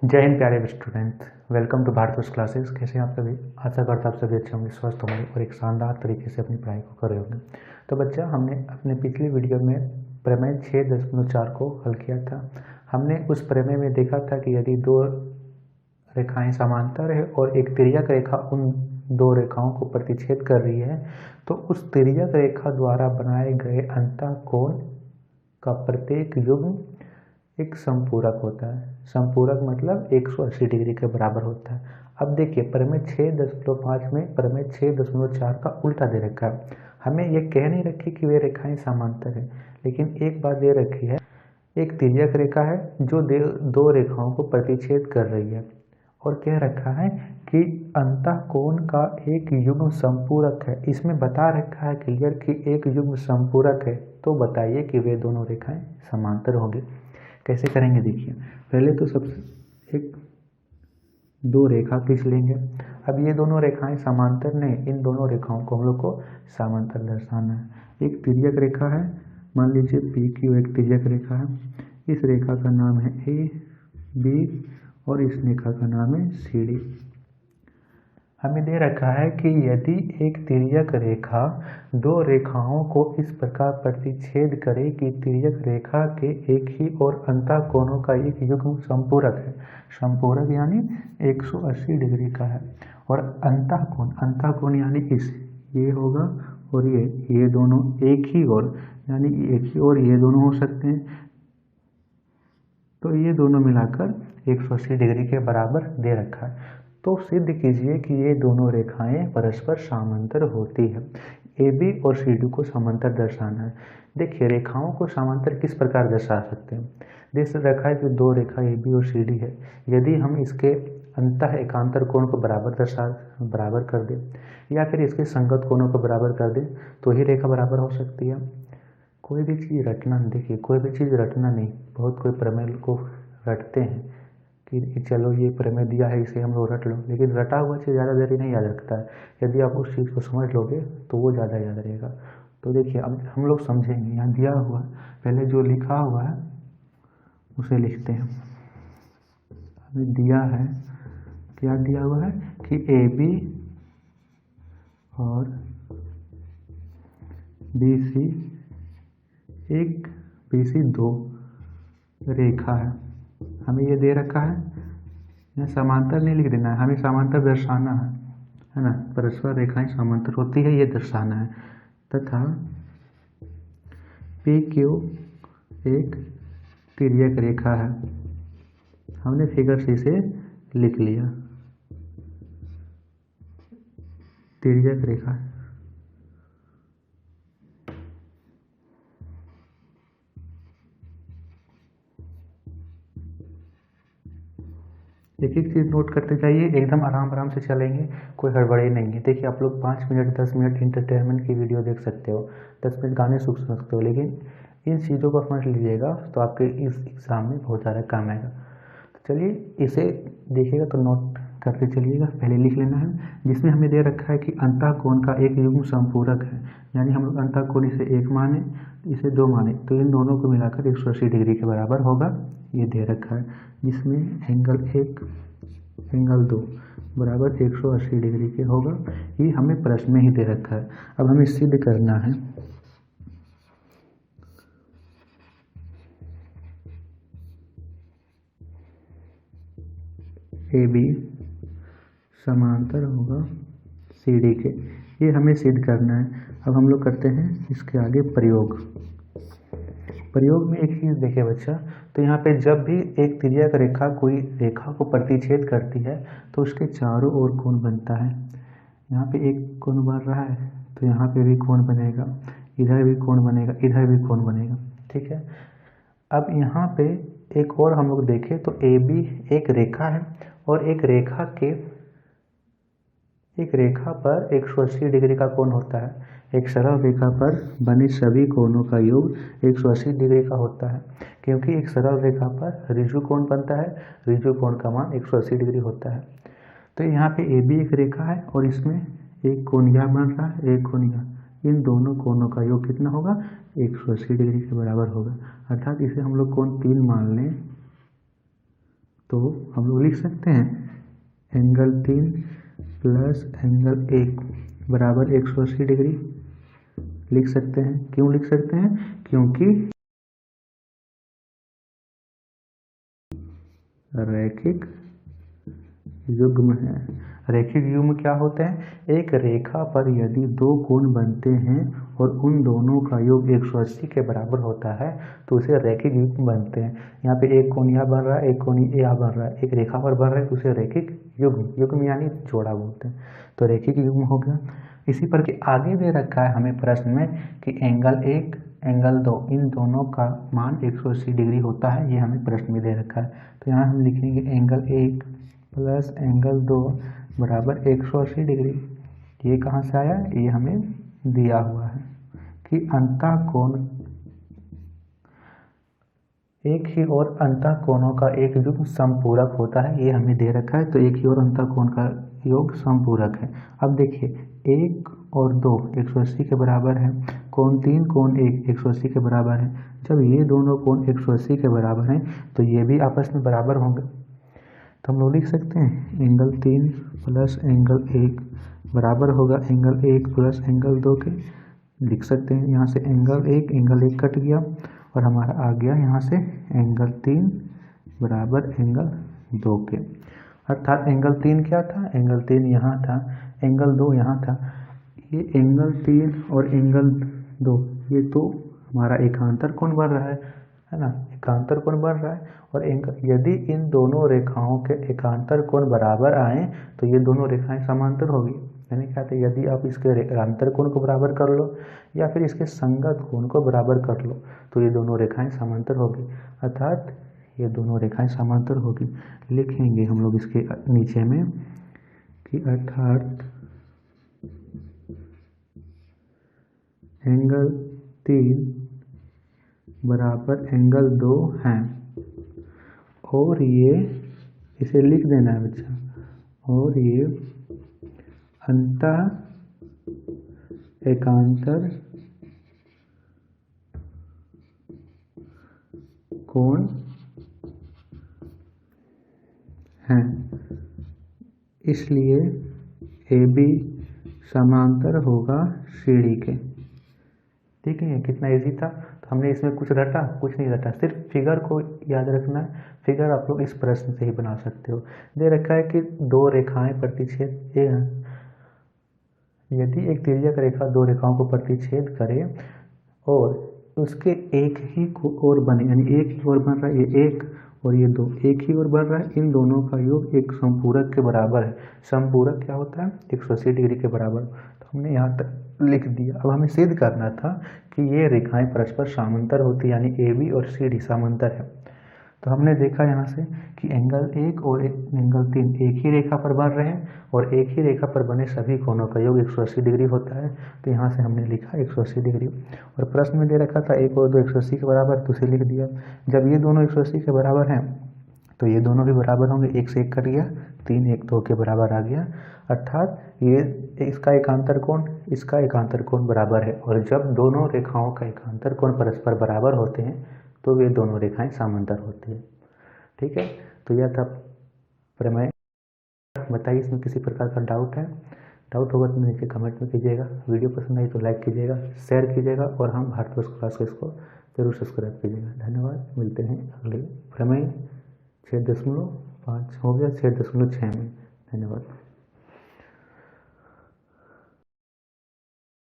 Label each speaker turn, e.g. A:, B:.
A: जय हिंद प्यारे student. Welcome to Bharatvarsh classes. कैसे हैं आप सभी? आशा करता आप सभी अच्छे होंगे, स्वस्थ होंगे और एक शानदार तरीके से अपनी पढ़ाई को कर रहे होंगे। तो बच्चा, हमने अपने पिछली वीडियो में प्रमेय 6.4 को हल किया था। हमने उस प्रमेय में देखा था कि यदि दो रेखाएं समांतर है और एक तिर्यक रेखा उन दो रेखाओं को प्रतिच्छेद कर रही है, तो उस तिर्यक रेखा द्वारा बनाए गए अंतःकोण का प्रत्येक युग्म एक संपूरक होता है। संपूरक मतलब 180 डिग्री के बराबर होता है। अब देखिए, प्रमेय 6.5 में प्रमेय 6.4 का उल्टा दे रखा है। हमें ये कह नहीं रखी कि वे रेखाएं समांतर है, लेकिन एक बात दे रखी है, एक तिर्यक रेखा है जो दो रेखाओं को प्रतिच्छेद कर रही है, और कह रखा है कि अंतःकोण का एक युग्म संपूरक है। इसमें बता रखा है क्लियर कि एक युग्म संपूरक है, तो बताइए कि वे दोनों रेखाएं समांतर होंगे। कैसे करेंगे देखिए, पहले तो सबसे एक दो रेखा खींच लेंगे। अब ये दोनों रेखाएं समांतर नहीं, इन दोनों रेखाओं को हम लोग को समांतर दर्शाना है। एक तिर्यक रेखा है, मान लीजिए पी क्यू एक तिर्यक रेखा है। इस रेखा का नाम है ए बी और इस रेखा का नाम है सी डी। हमें दे रखा है कि यदि एक तिर्यक रेखा दो रेखाओं को इस प्रकार प्रतिच्छेद करे कि तिर्यक रेखा के एक ही और अंतःकोणों का एक युग्म संपूरक है। संपूरक यानी 180 डिग्री का है, और अंतःकोण यानी ये होगा और ये दोनों एक ही ओर, यानी एक ही ओर ये दोनों हो सकते हैं, तो ये दोनों मिलाकर 180 डिग्री के बराबर दे रखा है। तो सिद्ध कीजिए कि ये दोनों रेखाएं परस्पर समांतर होती है। ए बी और सी डी को समांतर दर्शाना है। देखिए, रेखाओं को समांतर किस प्रकार दर्शा सकते हैं। देख रखा है कि दो रेखा ए बी और सी डी है। यदि हम इसके अंतः एकांतर कोण को बराबर कर दें, या फिर इसके संगत कोणों को बराबर कर दें, तो ही रेखा बराबर हो सकती है। कोई भी चीज़ रटना, देखिए कोई भी चीज़ रटना नहीं। बहुत कोई प्रमेय को रटते हैं कि चलो ये प्रमेय दिया है इसे हम लोग रट लो, लेकिन रटा हुआ चीज़ ज़्यादा देरी नहीं याद रखता है। यदि आप उस चीज़ को समझ लोगे तो वो ज़्यादा याद रहेगा। तो देखिए, अब हम लोग समझेंगे। यहाँ दिया हुआ पहले जो लिखा हुआ है उसे लिखते हैं। हमें दिया है, क्या दिया हुआ है कि ए बी और बी सी एक बी सी दो रेखा है। हमें ये दे रखा है, यहाँ समांतर नहीं लिख देना है, हमें समांतर दर्शाना है ना। परस्पर रेखाएं समांतर होती है ये दर्शाना है। तथा पी क्यू एक तिर्यक रेखा है। हमने फिगर सी से लिख लिया, तिर्यक रेखा है। एक एक चीज़ नोट करते जाइए, एकदम आराम आराम से चलेंगे, कोई हड़बड़ी नहीं है। देखिए, आप लोग 5 मिनट 10 मिनट इंटरटेनमेंट की वीडियो देख सकते हो, 10 मिनट गाने सुन सकते हो, लेकिन इन चीज़ों को समझ लीजिएगा तो आपके इस एग्ज़ाम में बहुत ज़्यादा काम आएगा। तो चलिए इसे देखिएगा तो नोट करते चलिएगा। पहले लिख लेना है, जिसमें हमें दे रखा है कि अंतःकोण का एक युग्म संपूरक है। यानी हम लोग अंतःकोण इसे 1 माने, इसे 2 माने, तो इन दोनों को मिलाकर 180 डिग्री के बराबर होगा। ये दे रखा है, जिसमें एंगल 1 एंगल 2 बराबर 180 डिग्री के होगा। ये हमें प्रश्न में ही दे रखा है। अब हमें सिद्ध करना है ए बी समांतर होगा सी डी के। ये हमें सिद्ध करना है। अब हम लोग करते हैं इसके आगे प्रयोग। प्रयोग में एक चीज़ देखिए बच्चा, तो यहाँ पे जब भी एक तिर्यक रेखा कोई रेखा को प्रतिच्छेद करती है तो उसके चारों ओर कोण बनता है। यहाँ पे एक कोण बन रहा है तो यहाँ पे भी कोण बनेगा, इधर भी कोण बनेगा, इधर भी कोण बनेगा। ठीक है। अब यहाँ पे एक और हम लोग देखें तो ए बी एक रेखा है, और एक रेखा पर 180 डिग्री का कोण होता है। एक सरल रेखा पर बने सभी कोणों का योग 180 डिग्री का होता है, क्योंकि एक सरल रेखा पर ऋजु कोण बनता है। ऋजु कोण का मान 180 डिग्री होता है। तो यहाँ पे ए बी एक रेखा है और इसमें एक कोण यहाँ बन रहा है, एक कोण यहाँ। इन दोनों कोणों का योग कितना होगा? 180 डिग्री के बराबर होगा। अर्थात इसे हम लोग कोण 3 मान लें, तो हम लोग लिख सकते हैं एंगल 3 प्लस एंगल 1 बराबर 180 डिग्री लिख सकते हैं। क्यों लिख सकते हैं? क्योंकि रैखिक युग्म है। रैखिक युग्म क्या होते हैं? एक रेखा पर यदि दो कोण बनते हैं और उन दोनों का योग 180 के बराबर होता है तो उसे रैखिक युग्म बनते हैं। यहाँ पे एक कोण यहाँ बन रहा है, एक कोण यहाँ बन रहा है, एक रेखा पर बन रहा है तो उसे रैखिक युग्म, युग्म यानी जोड़ा बोलते हैं। तो रैखिक युग्म हो गया। इसी पर के आगे दे रखा है हमें प्रश्न में कि एंगल 1 एंगल 2 इन दोनों का मान 180 डिग्री होता है, ये हमें प्रश्न में दे रखा है। तो यहाँ हम लिखेंगे एंगल 1 प्लस एंगल 2 बराबर 180 डिग्री। ये कहाँ से आया? ये हमें दिया हुआ है कि अंतःकोण एक ही और अंतःकोणों का एक युग्म समपूरक होता है, ये हमें दे रखा है। तो एक ही और अंतःकोण का योग समपूरक है। अब देखिए 1 और 2 180 के बराबर है, कोण 3 कोण 1 180 के बराबर है। जब ये दोनों कोण 180 के बराबर हैं तो ये भी आपस में बराबर होंगे। तो हम लोग लिख सकते हैं एंगल 3 प्लस एंगल 1 बराबर होगा एंगल 1 प्लस एंगल 2 के। लिख सकते हैं यहाँ से एंगल 1 कट गया और हमारा आ गया यहाँ से एंगल 3 बराबर एंगल 2 के। अर्थात एंगल 3 क्या था? एंगल 3 यहाँ था, एंगल 2 यहाँ था। ये एंगल 3 और एंगल 2 ये तो हमारा एकांतर कोण बन रहा है ना, एकांतर कोण बन रहा है। और यदि इन दोनों रेखाओं के एकांतर कोण बराबर आए तो ये दोनों रेखाएं समांतर होगी। यानी क्या था? यदि आप इसके एकांतर कोण को बराबर कर लो या फिर इसके संगत कोण को बराबर कर लो तो ये दोनों रेखाएं समांतर होगी। अर्थात ये दोनों रेखाएं समांतर होगी। लिखेंगे हम लोग इसके नीचे में कि अर्थात एंगल 3 बराबर एंगल 2 हैं और ये इसे लिख देना है बच्चा। और ये अंतः एकांतर कोण हैं, इसलिए AB समांतर होगा CD के। ठीक है, कितना इजी था। तो हमने इसमें कुछ रटा? कुछ नहीं रटा, सिर्फ फिगर को याद रखना है। फिगर आप लोग इस प्रश्न से ही बना सकते हो। दे रखा है कि दो रेखाएं प्रतिच्छेद यदि एक तिर्यक रेखा दो रेखाओं को प्रतिच्छेद करे और उसके एक ही ओर बने, यानी एक ही ओर बन रहा है, ये एक और ये दो एक ही ओर बन रहा है, इन दोनों का योग एक संपूरक के बराबर है। संपूरक क्या होता है? 180 डिग्री के बराबर। तो हमने यहाँ तक लिख दिया। अब हमें सिद्ध करना था कि ये रेखाएं परस्पर समांतर होती, यानी AB और CD समांतर है। तो हमने देखा यहाँ से कि एंगल 1 और एंगल 3 एक ही रेखा पर बन रहे हैं और एक ही रेखा पर बने सभी कोणों का योग 180 डिग्री होता है। तो यहाँ से हमने लिखा 180 डिग्री। और प्रश्न में दे रखा था 1 और 2 180 के बराबर, तो उसे लिख दिया। जब ये दोनों 180 के बराबर हैं तो ये दोनों भी बराबर होंगे। 1 से 1 कट गया, 3 1 2 के बराबर आ गया। अर्थात ये इसका एकांतर कोण इसका एकांतर कोण बराबर है। और जब दोनों रेखाओं का एकांतर कोण परस्पर बराबर होते हैं तो वे दोनों रेखाएं समांतर होती है। ठीक है, तो यह था प्रमेय। बताइए इसमें किसी प्रकार का डाउट है? डाउट होगा तो नीचे कमेंट में कीजिएगा। वीडियो पसंद आई तो लाइक कीजिएगा, शेयर कीजिएगा और हम भारतवर्ष क्लासेस को जरूर सब्सक्राइब कीजिएगा। धन्यवाद। मिलते हैं अगले प्रमेय 6.5 हो गया 6.6 में। धन्यवाद।